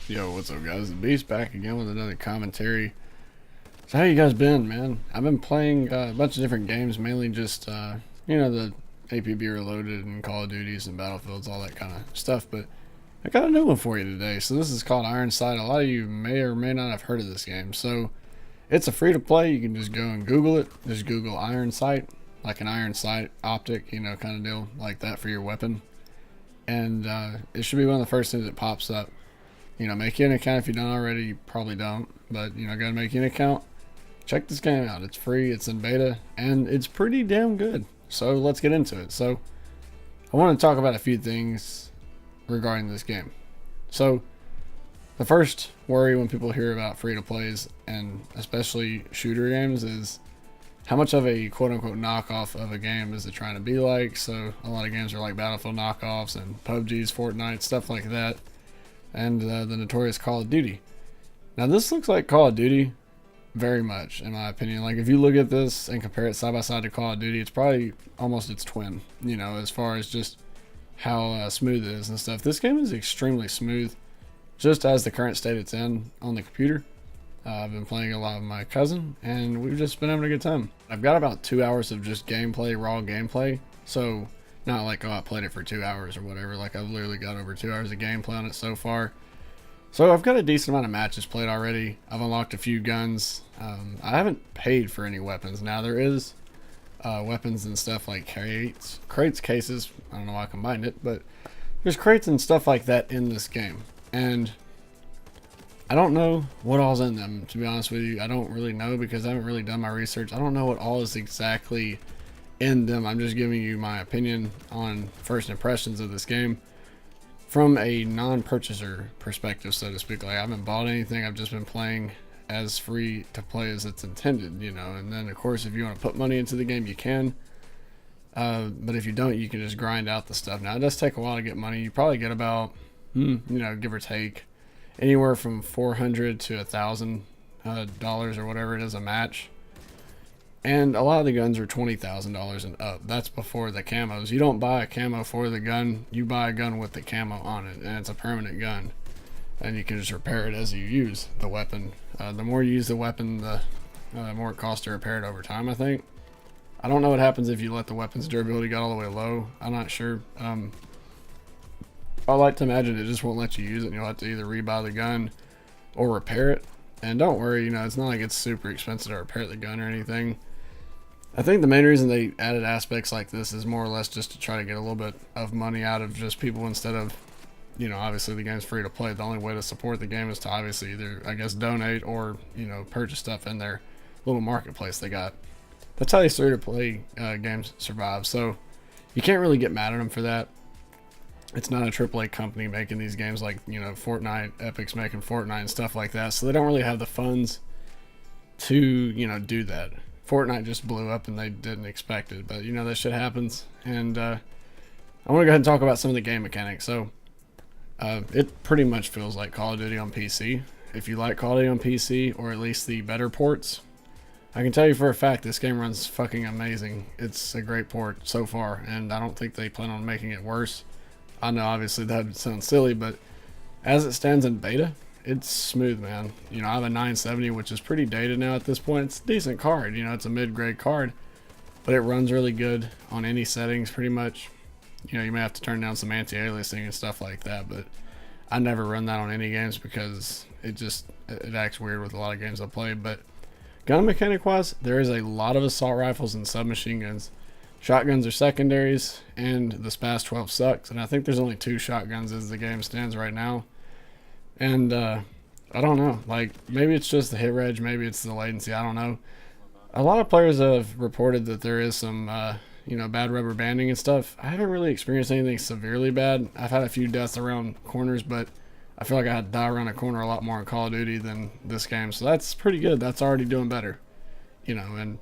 Yo, what's up, guys? The Beast back again with another commentary. So, how you guys been, man? I've been playing a bunch of different games, mainly just, the APB Reloaded and Call of Duties and Battlefields, all that kind of stuff. But I got a new one for you today. So, this is called Ironsight. A lot of you may or may not have heard of this game. So, it's a free to play. You can just go and Google it. Just Google Ironsight, like an iron sight optic, kind of deal like that for your weapon. And it should be one of the first things that pops up. Make you an account if you don't already. You probably don't, but gotta make you an account. Check this game out. It's free, it's in beta, and it's pretty damn good. So let's get into it. So I want to talk about a few things regarding this game. So the first worry when people hear about free to plays, and especially shooter games, is how much of a quote unquote knockoff of a game is it trying to be like. So a lot of games are like Battlefield knockoffs and PUBG's, Fortnite, stuff like that. And the notorious Call of Duty. Now this looks like Call of Duty very much, in my opinion. Like, if you look at this and compare it side by side to Call of Duty, it's probably almost its twin, as far as just how smooth it is and stuff. This game is extremely smooth, just as the current state it's in on the computer. I've been playing a lot with my cousin, and we've just been having a good time. I've got about 2 hours of just gameplay, raw gameplay, so not like, oh, I played it for 2 hours or whatever. Like, I've literally got over 2 hours of gameplay on it so far. So I've got a decent amount of matches played already. I've unlocked a few guns. I haven't paid for any weapons. Now, there is weapons and stuff like crates, cases. I don't know why I combined it, but there's crates and stuff like that in this game. And I don't know what all's in them, to be honest with you. I don't really know because I haven't really done my research. I don't know what all is exactly in them. I'm just giving you my opinion on first impressions of this game from a non-purchaser perspective, so to speak. Like, I haven't bought anything. I've just been playing as free to play as it's intended, and then of course if you want to put money into the game you can, but if you don't, you can just grind out the stuff. Now, it does take a while to get money. You probably get about give or take anywhere from $400 to $1,000 or whatever it is a match. And a lot of the guns are $20,000 and up. That's before the camos. You don't buy a camo for the gun. You buy a gun with the camo on it, and it's a permanent gun. And you can just repair it as you use the weapon. The more you use the weapon, the more it costs to repair it over time, I think. I don't know what happens if you let the weapon's durability go all the way low. I'm not sure. I like to imagine it just won't let you use it, and you'll have to either rebuy the gun or repair it. And don't worry, it's not like it's super expensive to repair the gun or anything. I think the main reason they added aspects like this is more or less just to try to get a little bit of money out of just people, instead of, obviously the game's free to play. The only way to support the game is to obviously either, I guess, donate or, purchase stuff in their little marketplace they got. That's how these free to play games survive. So you can't really get mad at them for that. It's not a AAA company making these games like, Fortnite, Epic's making Fortnite and stuff like that. So they don't really have the funds to, do that. Fortnite just blew up and they didn't expect it, but that shit happens. And I want to go ahead and talk about some of the game mechanics. So it pretty much feels like Call of Duty on PC. If you like Call of Duty on PC, or at least the better ports, I can tell you for a fact this game runs fucking amazing. It's a great port so far, and I don't think they plan on making it worse. I know obviously that would sound silly, but as it stands in beta, it's smooth, man. I have a 970, which is pretty dated now at this point. It's a decent card, it's a mid-grade card, but it runs really good on any settings pretty much. You may have to turn down some anti-aliasing and stuff like that, but I never run that on any games because it acts weird with a lot of games I play. But gun mechanic wise, there is a lot of assault rifles and submachine guns. Shotguns are secondaries, and the SPAS 12 sucks, and I think there's only 2 shotguns as the game stands right now. And I don't know, like, maybe it's just the hit reg, maybe it's the latency, I don't know. A lot of players have reported that there is some bad rubber banding and stuff. I haven't really experienced anything severely bad. I've had a few deaths around corners, but I feel like I had to die around a corner a lot more in Call of Duty than this game, so that's pretty good. That's already doing better, and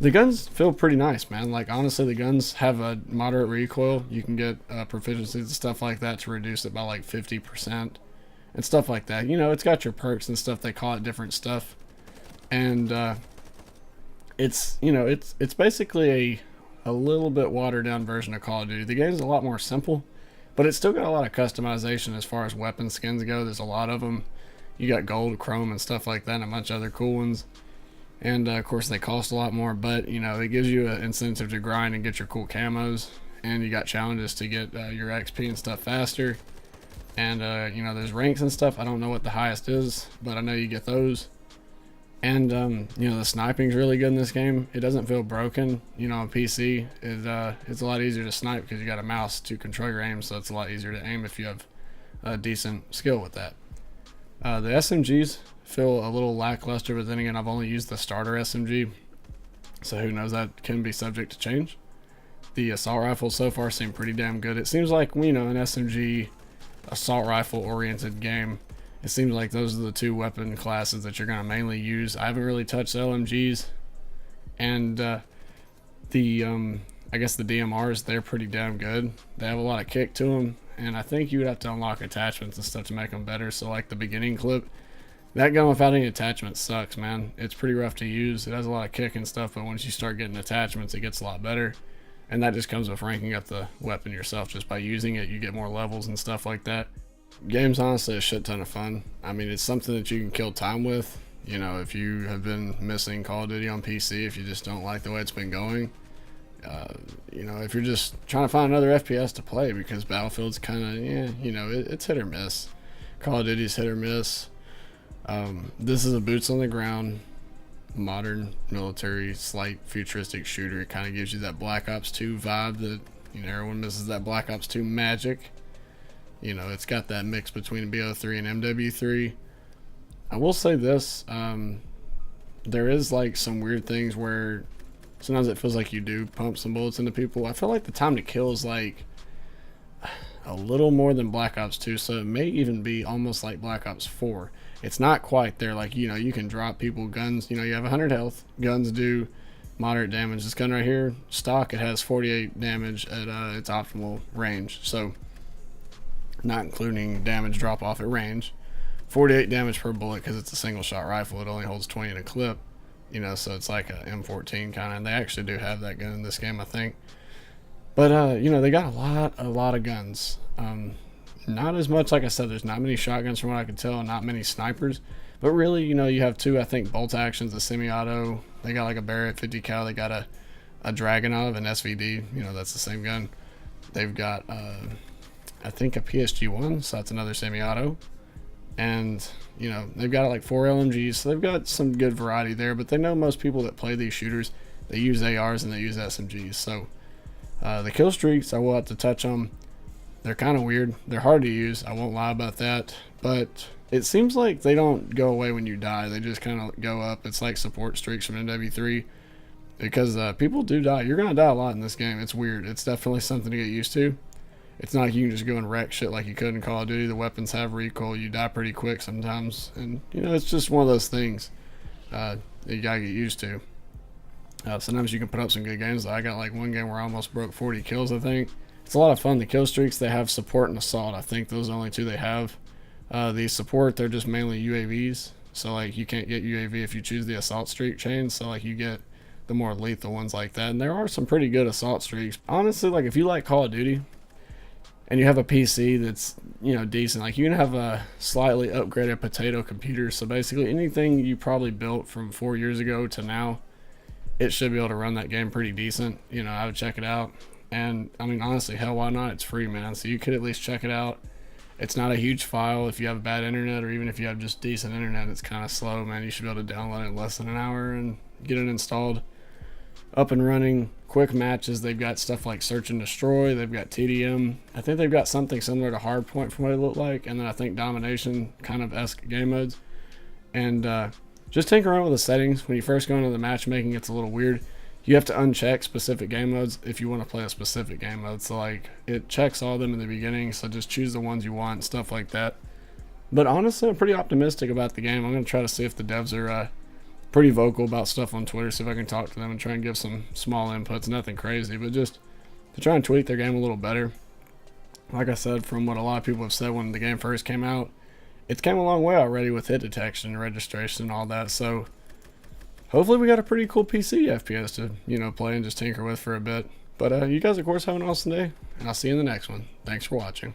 the guns feel pretty nice, man. Like, honestly, the guns have a moderate recoil. You can get proficiencies and stuff like that to reduce it by like 50% and stuff like that. It's got your perks and stuff. They call it different stuff. And it's basically a little bit watered down version of Call of Duty. The game's a lot more simple, But it's still got a lot of customization as far as weapon skins go. There's a lot of them. You got gold, chrome, and stuff like that, and a bunch of other cool ones. And of course, they cost a lot more, but you know, it gives you an incentive to grind and get your cool camos. And you got challenges to get your XP and stuff faster. And you know, there's ranks and stuff. I don't know what the highest is, but I know you get those. And you know, the sniping's really good in this game. It doesn't feel broken. You know, on PC, it's a lot easier to snipe because you got a mouse to control your aim, so it's a lot easier to aim if you have a decent skill with that. The SMGs feel a little lackluster, but then again, I've only used the starter SMG, so who knows, that can be subject to change. The assault rifles so far seem pretty damn good. It seems like, you know, an SMG assault rifle oriented game, it seems like those are the two weapon classes that you're going to mainly use. I haven't really touched LMGs, and I guess the DMRs, they're pretty damn good. They have a lot of kick to them, and I think you would have to unlock attachments and stuff to make them better. So like the beginning clip, that gun without any attachments sucks, man. It's pretty rough to use. It has a lot of kick and stuff, but once you start getting attachments, it gets a lot better. And that just comes with ranking up the weapon yourself. Just by using it, you get more levels and stuff like that. Game's honestly a shit ton of fun. I mean, it's something that you can kill time with. You know, if you have been missing Call of Duty on PC, if you just don't like the way it's been going, you know, if you're just trying to find another FPS to play, because Battlefield's kind of, yeah, you know, it's hit or miss. Call of Duty's hit or miss. This is a boots on the ground, modern military, slight futuristic shooter. It kind of gives you that Black Ops 2 vibe that, you know, everyone misses that Black Ops 2 magic. You know, it's got that mix between BO3 and MW3. I will say this, there is like some weird things where sometimes it feels like you do pump some bullets into people. I feel like the time to kill is like a little more than Black Ops 2, so it may even be almost like Black Ops 4. It's not quite there. Like, you know, you can drop people guns. You know, you have 100 health. Guns do moderate damage. This gun right here, stock, it has 48 damage at its optimal range. So, not including damage drop off at range. 48 damage per bullet because it's a single shot rifle. It only holds 20 in a clip. You know, so it's like a M14 kind of. And they actually do have that gun in this game, I think. But, you know, they got a lot of guns. Not as much, like I said, there's not many shotguns from what I can tell, and not many snipers. But really, you know, you have two, I think, bolt actions, a semi-auto. They got like a Barrett 50 cal. They got a Dragunov, an SVD. You know, that's the same gun. They've got, I think, a PSG-1, so that's another semi-auto. And, you know, they've got like 4 LMGs, so they've got some good variety there. But they know most people that play these shooters, they use ARs and they use SMGs. So, the kill streaks, I will have to touch on. They're kind of weird. They're hard to use. I won't lie about that. But it seems like they don't go away when you die. They just kind of go up. It's like support streaks from MW3. Because people do die. You're going to die a lot in this game. It's weird. It's definitely something to get used to. It's not like you can just go and wreck shit like you could in Call of Duty. The weapons have recoil. You die pretty quick sometimes. And, you know, it's just one of those things that you got to get used to. Sometimes you can put up some good games. I got like one game where I almost broke 40 kills, I think. It's a lot of fun. The kill streaks, they have support and assault. I think those are the only two they have. The support, they're just mainly UAVs. So, like, you can't get UAV if you choose the assault streak chain. So, like, you get the more lethal ones like that. And there are some pretty good assault streaks. Honestly, like, if you like Call of Duty and you have a PC that's, you know, decent, like, you can have a slightly upgraded potato computer. So, basically, anything you probably built from 4 years ago to now, it should be able to run that game pretty decent. You know, I would check it out. And, I mean, honestly, hell, why not? It's free, man. So you could at least check it out. It's not a huge file. If you have bad internet, or even if you have just decent internet, it's kind of slow, man. You should be able to download it in less than an hour and get it installed. Up and running. Quick matches. They've got stuff like Search and Destroy. They've got TDM. I think they've got something similar to Hardpoint from what it looked like. And then I think Domination kind of esque game modes. And just tinker around with the settings. When you first go into the matchmaking, it's a little weird. You have to uncheck specific game modes if you want to play a specific game mode. So, like, it checks all of them in the beginning, so just choose the ones you want, stuff like that. But honestly, I'm pretty optimistic about the game. I'm going to try to see if the devs are pretty vocal about stuff on Twitter, see if I can talk to them and try and give some small inputs. Nothing crazy, but just to try and tweak their game a little better. Like I said, from what a lot of people have said when the game first came out, it's came a long way already with hit detection, registration, and all that. So hopefully we got a pretty cool PC FPS to, you know, play and just tinker with for a bit. But you guys, of course, have an awesome day, and I'll see you in the next one. Thanks for watching.